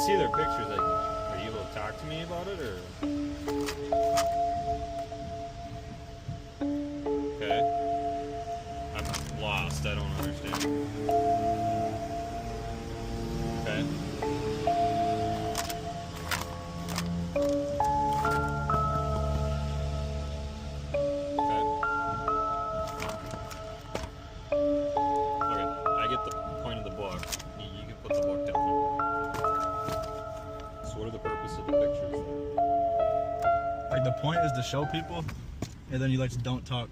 see their pictures, like, are you able to talk to me about it, or? Okay. I'm lost. I don't understand. Okay. Like, the point is to show people, and then you like don't talk.